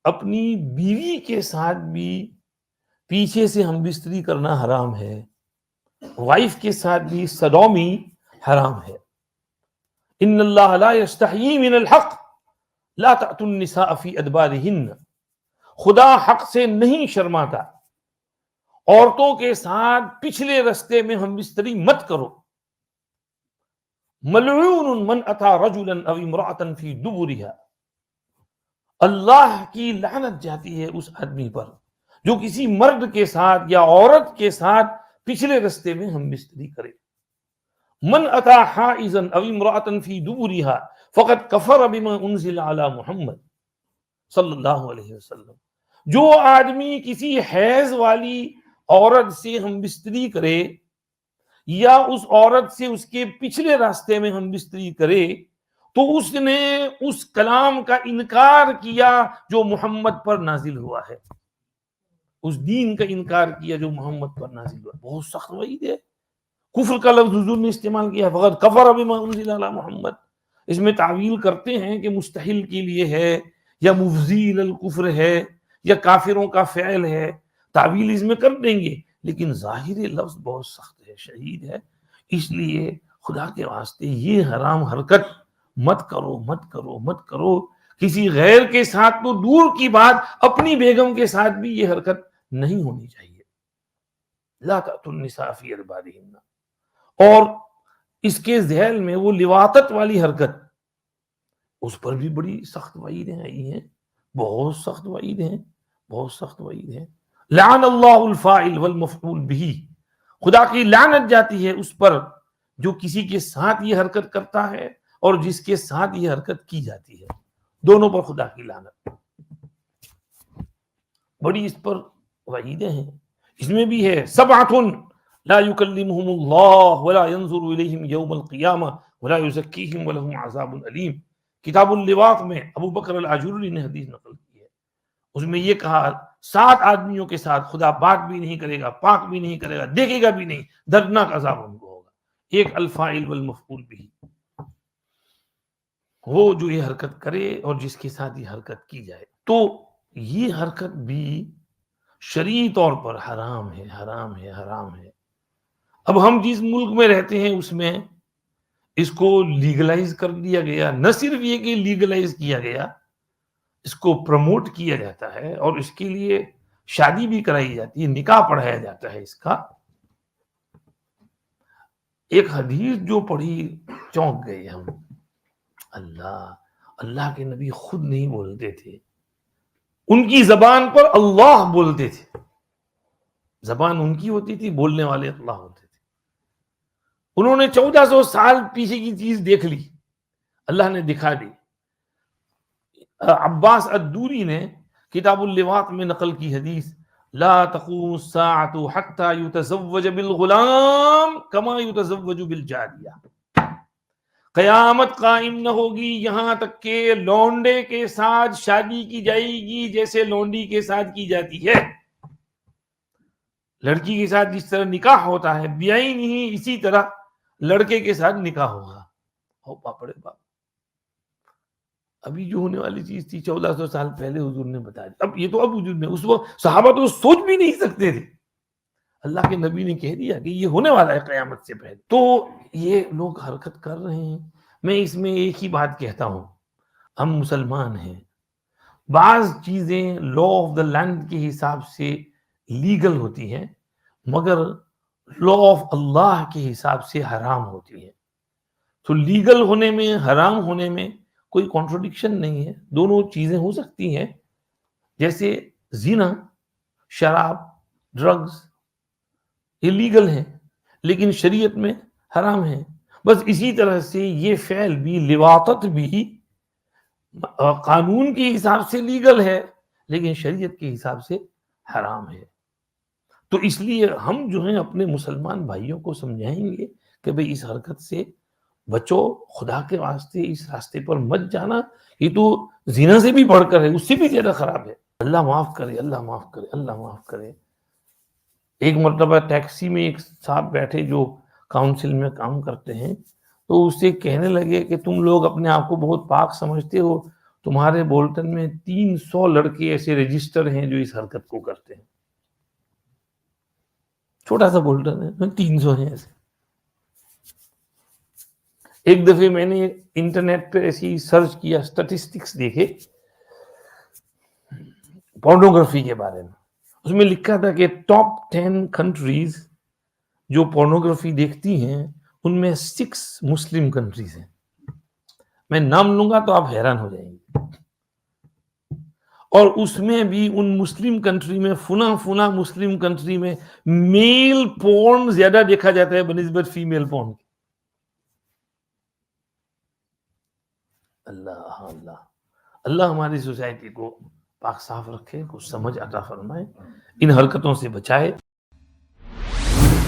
اپنی بیوی کے ساتھ بھی پیچھے سے ہم بستری کرنا حرام ہے، وائف کے ساتھ بھی صدومی حرام ہے۔ ان اللہ لا یستحیی من الحق لا تأتوا النساء فی ادبارہن، خدا حق سے نہیں شرماتا، عورتوں کے ساتھ پچھلے رستے میں ہم بستری مت کرو۔ ملعون من اتی رجلا او امرأة فی دبرها، اللہ کی لعنت جاتی ہے اس آدمی پر جو کسی مرد کے ساتھ یا عورت کے ساتھ پچھلے رستے میں ہم بستری کرے۔ من اتی حائضا او امرأة فی دبرها فقد کفر بما انزل علی محمد صلی اللہ علیہ وسلم، جو آدمی کسی حیض والی عورت سے ہم بستری کرے یا اس عورت سے اس کے پچھلے راستے میں ہم بستری کرے تو اس نے اس کلام کا انکار کیا جو محمد پر نازل ہوا ہے، اس دین کا انکار کیا جو محمد پر نازل ہوا ہے۔ بہت سخت وعید ہے۔ کفر کا لفظ حضور نے استعمال کیا، فقط کفر بما انزل علی محمد۔ اس میں تعویل کرتے ہیں کہ مستحل کے لیے ہے یا مفضی الکفر ہے یا کافروں کا فعل ہے، تعویل اس میں کر دیں گے، لیکن ظاہر لفظ بہت سخت ہے، شدید ہے۔ اس لیے خدا کے واسطے یہ حرام حرکت مت کرو، مت کرو، مت کرو۔ کسی غیر کے ساتھ تو دور کی بات، اپنی بیگم کے ساتھ بھی یہ حرکت نہیں ہونی چاہیے۔ لا تأتوا النساء فی ادبارہن، اور اس کے ذیل میں وہ لواطت والی حرکت، اس پر بھی بڑی سخت وعیدیں آئی ہیں، بہت سخت وعید ہیں، بہت سخت وعید ہیں۔ لعن اللہ الفاعل والمفعول به، خدا کی لعنت جاتی ہے اس پر جو کسی کے ساتھ یہ حرکت کرتا ہے اور جس کے ساتھ یہ حرکت کی جاتی ہے، دونوں پر خدا کی لعنت۔ بڑی اس پر وعیدیں ہیں۔ اس میں بھی ہے سبعۃ لا یکلمہم اللہ ولا ینظر الیہم یوم القیامہ ولا یزکیہم ولہم عذاب علیم۔ کتاب اللواط میں ابو بکر الآجری نے حدیث نقل کی ہے، اس میں یہ کہا 7 آدمیوں کے ساتھ خدا بات بھی نہیں کرے گا، پاک بھی نہیں کرے گا، دیکھے گا بھی نہیں، دردناک عذاب ان کو ہوگا۔ ایک الفاعل والمفعول بھی، وہ جو یہ حرکت کرے اور جس کے ساتھ یہ حرکت کی جائے، تو یہ حرکت بھی شرعی طور پر حرام ہے، حرام ہے، حرام ہے۔ اب ہم جس ملک میں رہتے ہیں اس میں اس کو لیگلائز کر دیا گیا، نہ صرف یہ کہ لیگلائز کیا گیا، اس کو پروموٹ کیا جاتا ہے اور اس کے لیے شادی بھی کرائی جاتی ہے، نکاح پڑھایا جاتا ہے اس کا۔ ایک حدیث جو پڑھی چونک گئے ہم، اللہ کے نبی خود نہیں بولتے تھے، ان کی زبان پر اللہ بولتے تھے، زبان ان کی ہوتی تھی، بولنے والے اللہ ہوتے تھے۔ انہوں نے 1400 سال پیچھے کی چیز دیکھ لی، اللہ نے دکھا دی۔ عباس الدوری نے کتاب اللواط میں نقل کی حدیث، لا تقوم الساعة حتى يتزوج بالغلام كما يتزوج بالجاریہ، قیامت قائم نہ ہوگی یہاں تک کہ لونڈے کے ساتھ شادی کی جائے گی جیسے لونڈی کے ساتھ کی جاتی ہے۔ لڑکی کے ساتھ جس طرح نکاح ہوتا ہے بیائی نہیں، اسی طرح لڑکے کے ساتھ نکاح ہوگا۔ ہو پاپڑے باپ، ابھی جو ہونے والی چیز تھی 1400 سال پہلے حضور نے بتا دی، اب یہ تو اب وجود میں، اس وقت صحابہ تو سوچ بھی نہیں سکتے تھے، اللہ کے نبی نے کہہ دیا کہ یہ ہونے والا ہے قیامت سے پہلے۔ تو یہ لوگ حرکت کر رہے ہیں۔ میں اس میں ایک ہی بات کہتا ہوں، ہم مسلمان ہیں، بعض چیزیں لا آف دا لینڈ کے حساب سے لیگل ہوتی ہیں مگر لا آف اللہ کے حساب سے حرام ہوتی ہیں۔ تو لیگل ہونے میں، حرام ہونے میں کوئی کانٹرڈکشن نہیں ہے، دونوں چیزیں ہو سکتی ہیں۔ جیسے زنا، شراب، ڈرگز یہ لیگل ہیں لیکن شریعت میں حرام ہے، بس اسی طرح سے یہ فعل بھی، لواطت بھی قانون کے حساب سے لیگل ہے لیکن شریعت کے حساب سے حرام ہے۔ تو اس لیے ہم جو ہیں اپنے مسلمان بھائیوں کو سمجھائیں گے کہ بھئی اس حرکت سے بچو، خدا کے واسطے اس راستے پر مت جانا، یہ تو زنا سے بھی بڑھ کر ہے، اس سے بھی زیادہ خراب ہے۔ اللہ معاف کرے، اللہ معاف کرے، اللہ معاف کرے۔ ایک مرتبہ ٹیکسی میں ایک صاحب بیٹھے جو کاؤنسل میں کام کرتے ہیں، تو اس سے کہنے لگے کہ تم لوگ اپنے آپ کو بہت پاک سمجھتے ہو تمہارے بولٹن میں 300 لڑکے ایسے رجسٹر ہیں جو اس حرکت کو کرتے ہیں. چھوٹا سا بولٹن ہے, 300 ہیں ایسے. ایک دفعہ میں نے انٹرنیٹ پہ ایسی سرچ کیا, اسٹیٹسٹکس دیکھے پورنوگرافی کے بارے میں. اس میں لکھا تھا کہ ٹاپ 10 کنٹریز جو پورنوگرافی دیکھتی ہیں ان میں 6 مسلم کنٹریز ہیں. میں نام لوں گا تو آپ حیران ہو جائیں گے. اور اس میں بھی ان مسلم کنٹری میں فنا مسلم کنٹری میں میل پورن زیادہ دیکھا جاتا ہے بنسبت فیمیل پورن کے. اللہ اللہ اللہ ہماری سوسائٹی کو پاک صاف رکھے, کچھ سمجھ عطا فرمائے, ان حرکتوں سے بچائے.